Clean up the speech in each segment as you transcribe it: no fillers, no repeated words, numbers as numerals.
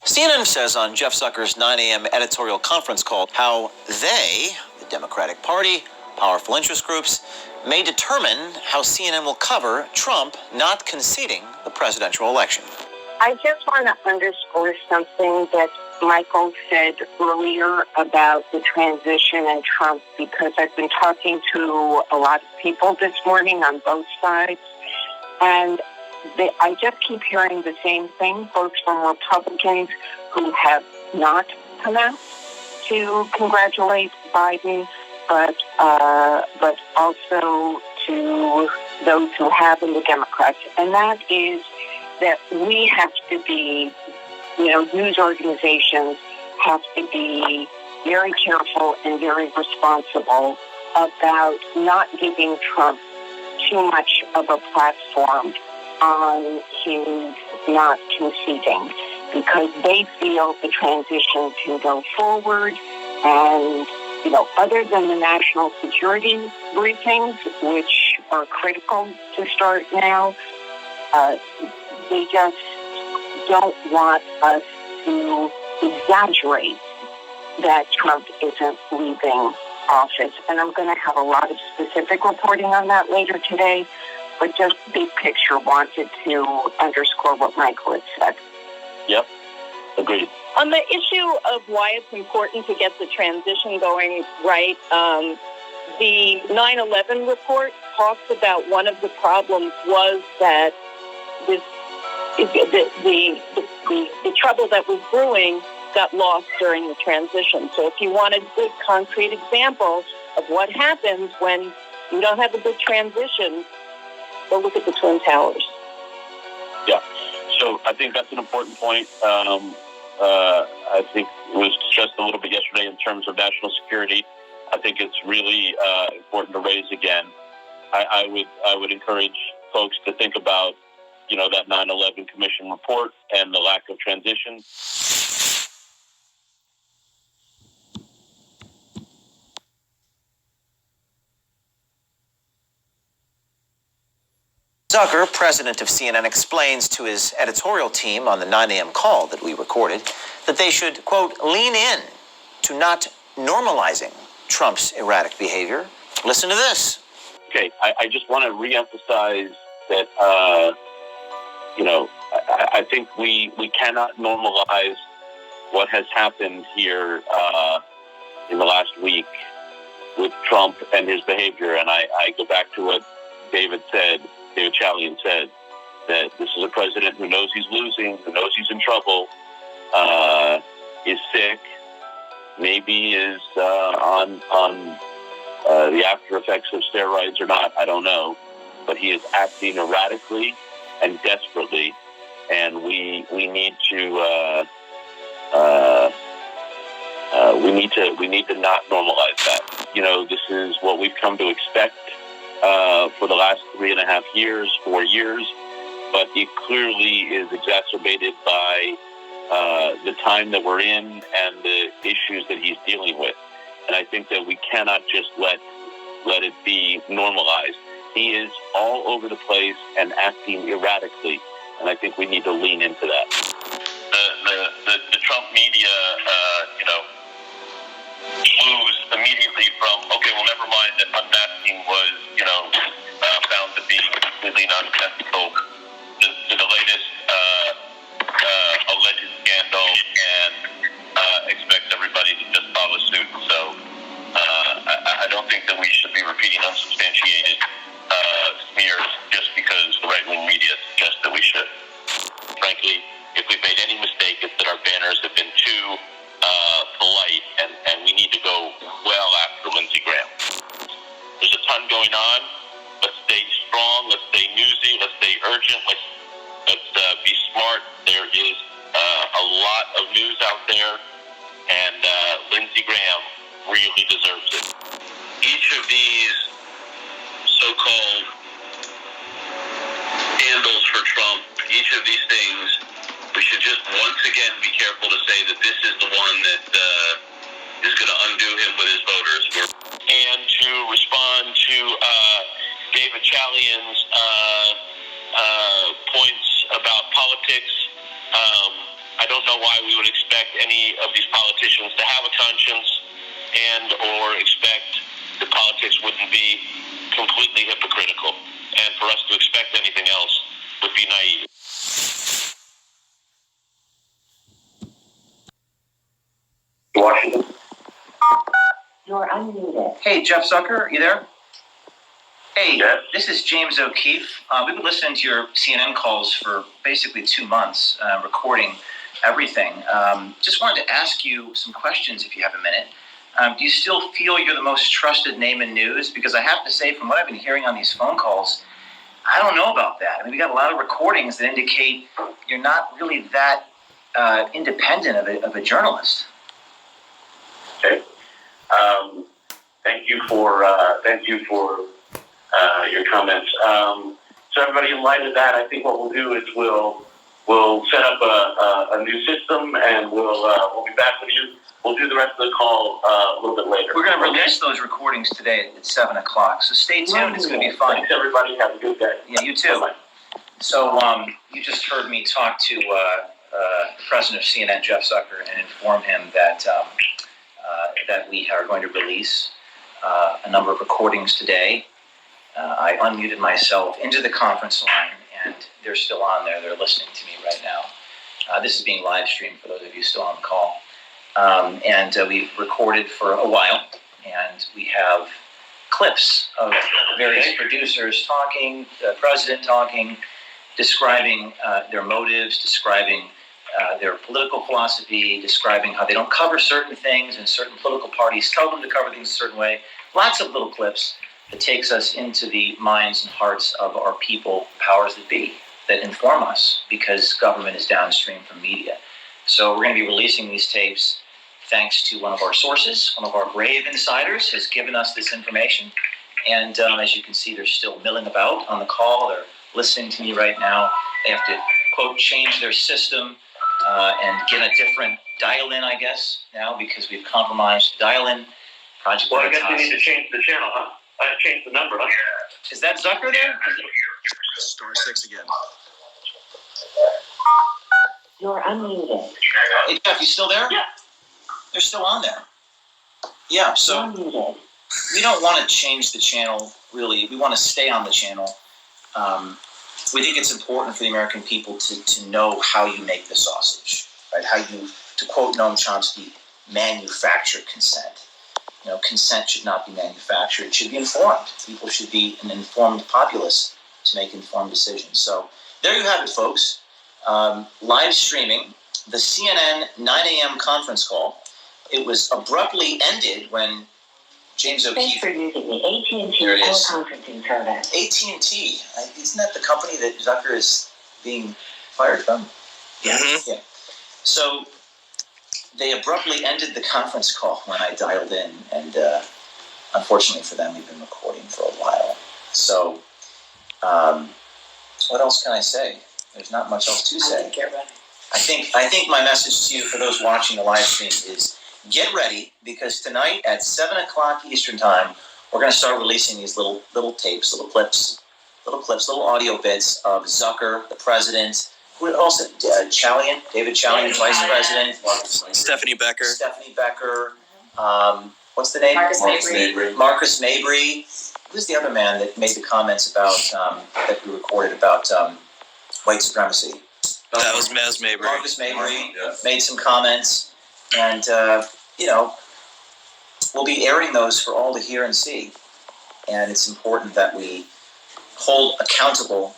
CNN says on Jeff Zucker's 9 a.m. editorial conference call how they, the Democratic Party, powerful interest groups, may determine how CNN will cover Trump not conceding the presidential election. I just want to underscore something that Michael said earlier about the transition and Trump, because I've been talking to a lot of people this morning on both sides, and I just keep hearing the same thing, both from Republicans who have not come out to congratulate Biden, but also to those who have in the Democrats, and that is that we have to be, news organizations have to be very careful and very responsible about not giving Trump too much of a platform on his not conceding, because they feel the transition can go forward. And, other than the national security briefings, which are critical to start now, they just don't want us to exaggerate that Trump isn't leaving office. And I'm going to have a lot of specific reporting on that later today, but just big picture wanted to underscore what Michael had said. Yep, agreed. On the issue of why it's important to get the transition going right, the 9/11 report talks about one of the problems was that the trouble that was brewing got lost during the transition. So if you wanted good concrete examples of what happens when you don't have a good transition, go look at the Twin Towers. Yeah, so I think that's an important point. I think it was stressed a little bit yesterday in terms of national security. I think it's really important to raise again. I would encourage folks to think about, that 9/11 Commission report and the lack of transition. Zucker, president of CNN, explains to his editorial team on the 9 a.m. call that we recorded that they should, quote, lean in to not normalizing Trump's erratic behavior. Listen to this. Okay, I just want to reemphasize that, I think we cannot normalize what has happened here in the last week with Trump and his behavior. And I go back to what David Chalian said, that this is a president who knows he's losing, who knows he's in trouble, is sick, maybe is on the after effects of steroids or not, I don't know, but he is acting erratically and desperately, and we need to not normalize that. This is what we've come to expect for the last 3.5 years, 4 years, but it clearly is exacerbated by the time that we're in and the issues that he's dealing with. And I think that we cannot just let it be normalized. He is all over the place and acting erratically, and I think we need to lean into that. The Trump media, moves immediately from, okay, well, never mind that unmasking was, found to be completely nonsensical, to the latest alleged scandal, and expect everybody to just follow suit. So I don't think that we should be repeating unsubstantiated smears just because the right-wing media suggests that we should. Frankly, if we've made any mistake, it's that our banners have been too polite, and we need to go well after Lindsey Graham. There's a ton going on. Let's stay strong. Let's stay newsy. Let's stay urgent. Let's be smart. There is a lot of news out there, and Lindsey Graham really deserves it. Each of these so-called handles for Trump, each of these things, we should just once again be careful to say that this is the one that is going to undo him with his voters. And to respond to David Chalian's points about politics, I don't know why we would expect any of these politicians to have a conscience and or expect that politics wouldn't be completely hypocritical. And for us to expect anything else would be naive. Washington. You're unmuted. Hey, Jeff Zucker, you there? Hey, Yes. This is James O'Keefe. We've been listening to your CNN calls for basically 2 months, recording everything. Just wanted to ask you some questions if you have a minute. Do you still feel you're the most trusted name in news? Because I have to say, from what I've been hearing on these phone calls, I don't know about that. I mean, we got a lot of recordings that indicate you're not really that independent of a journalist. Okay. Thank you for your comments. So everybody, in light of that, I think what we'll do is we'll set up a new system, and we'll be back with you. We'll do the rest of the call a little bit later. We're going to release those recordings today at 7 o'clock, so stay tuned. It's going to be fun. Thanks, everybody. Have a good day. Yeah, you too. Bye-bye. So you just heard me talk to the president of CNN, Jeff Zucker, and inform him that that we are going to release a number of recordings today. I unmuted myself into the conference line, and they're still on there. They're listening to me right now. This is being live streamed for those of you still on the call. And we've recorded for a while, and we have clips of various producers talking, the president talking, describing their motives, describing their political philosophy, describing how they don't cover certain things and certain political parties tell them to cover things a certain way. Lots of little clips that takes us into the minds and hearts of our people, powers that be, that inform us, because government is downstream from media. So we're going to be releasing these tapes thanks to one of our sources. One of our brave insiders has given us this information. And as you can see, they're still milling about on the call. They're listening to me right now. They have to, quote, change their system and get a different dial-in, I guess, now, because we've compromised dial-in. Project Well, I guess we Veritas. need to change the channel, huh? Change the number, huh? Is that Zucker there? *6 again. You're unmuted. Hey, Jeff, you still there? Yeah. They're still on there. Yeah, so You're unmuted. we don't want to change the channel, really. We want to stay on the channel. We think it's important for the American people to know how you make the sausage, right? How you, to quote Noam Chomsky, manufacture consent. You know, consent should not be manufactured. It should be informed. People should be an informed populace to make informed decisions. So there you have it, folks. Live streaming the CNN 9 a.m. conference call. It was abruptly ended when James Thanks O'Keefe. for using the AT&T There it is. teleconferencing service. AT&T, isn't that the company that Zucker is being fired from? Yeah. Yeah. So they abruptly ended the conference call when I dialed in, and unfortunately for them, we've been recording for a while. So what else can I say? There's not much else to say. Get ready. I think my message to you, for those watching the live stream, is get ready, because tonight at 7 o'clock Eastern Time, we're going to start releasing these little tapes, little clips, little audio bits of Zucker, the president, who else? Chalian, David Chalian, vice president, Stephanie Becker. What's the name? Marcus Mabry. Marcus Mabry. Who's the other man that made the comments about that we recorded about white supremacy? That was Maz Mabry. Marcus Mabry made some comments, and we'll be airing those for all to hear and see. And it's important that we hold accountable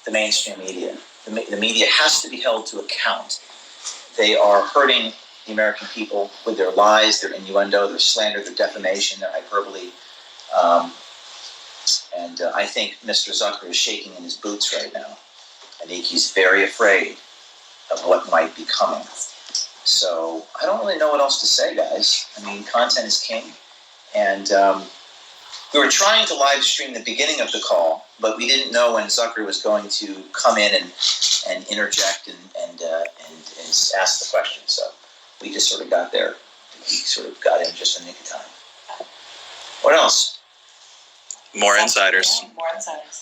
the mainstream media. The media has to be held to account. They are hurting the American people with their lies, their innuendo, their slander, their defamation, their hyperbole. And I think Mr. Zucker is shaking in his boots right now. I think he's very afraid of what might be coming. So I don't really know what else to say, guys. I mean, content is king. And we were trying to live stream the beginning of the call, but we didn't know when Zucker was going to come in and interject and ask the question. So we just sort of got there. We sort of got in just in the nick of time. What else? More insiders.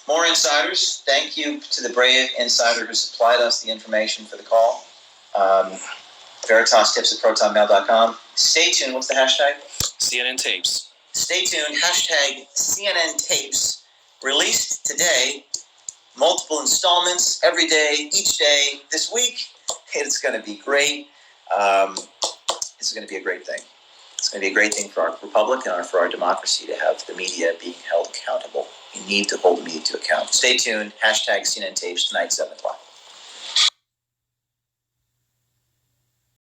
More insiders. Thank you to the brave insider who supplied us the information for the call. VeritasTips@protonmail.com. Stay tuned. What's the hashtag? CNN tapes. Stay tuned. Hashtag CNN tapes. Released today. Multiple installments every day, each day this week. It's going to be great. This is going to be a great thing. It's going to be a great thing for our republic and for our democracy to have the media being held accountable. We need to hold the media to account. Stay tuned. Hashtag CNN tapes tonight, 7 o'clock.